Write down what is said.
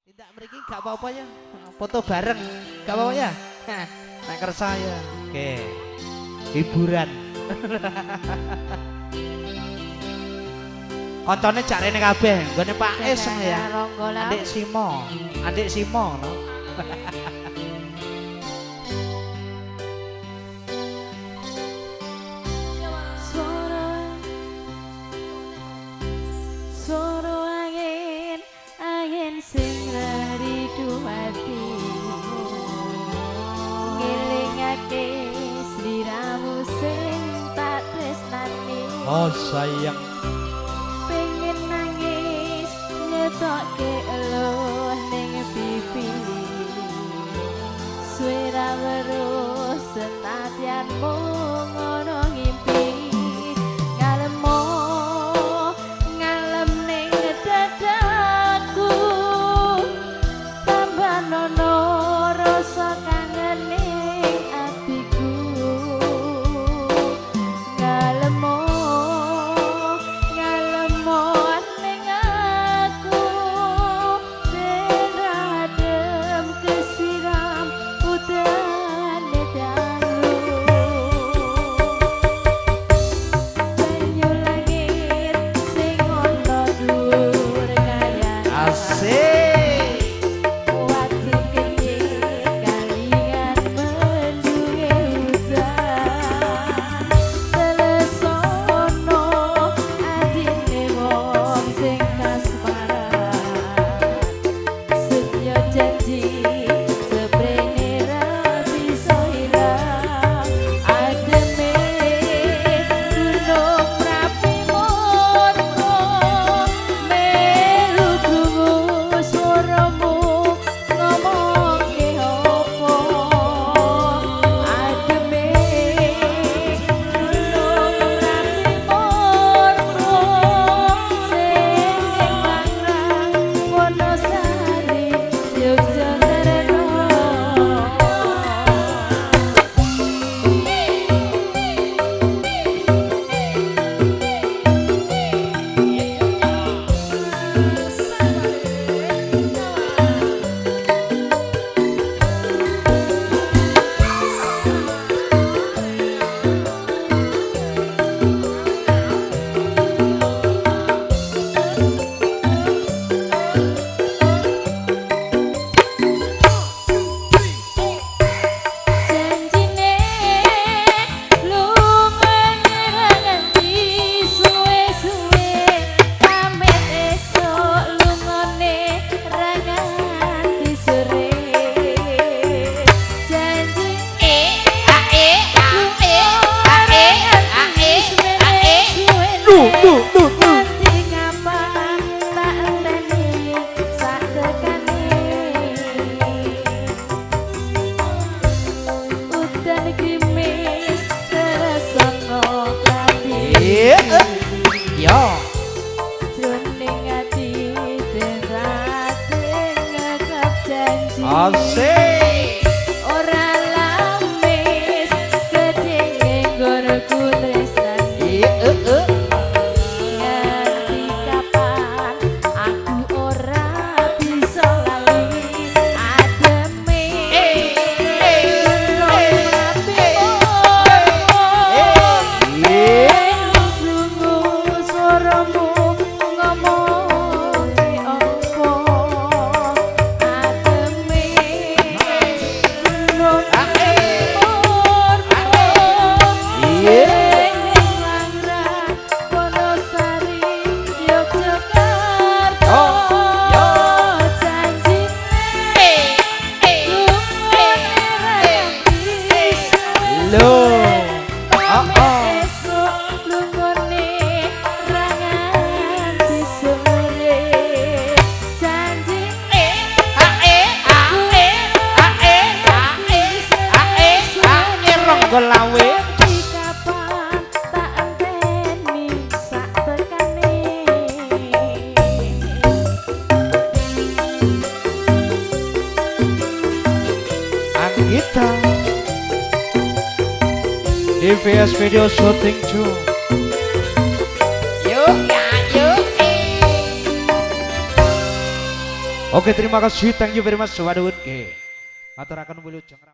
Tidak mriki gak apa-apa ya. Foto bareng. Gak apa-apa ya. Nek kersa ya. Oke. Hiburan. Koncone cak rene kabeh, nggone Pak Es ya. Adik Simo. Adik Simo no. Oh sayang pengen nangis nyetokke eluh ning pipi suara weruh senadyanmu ngono ngimpi ngalemo ngalem ning dadaku tambah nono rasa kangen ning atiku ngalemo Asik. Ora lamis gedhe nggorku tresnani. Ngerti kapan aku ora bisa lali ademe. Lungo suaramu ngomong opo. Golawe kapan tak enteni sak tekane Anggita DVS video shooting 2. Yuk ya yuk Oke, terima kasih, thank you very much. Waduh, oke. Aturaken wilujeng.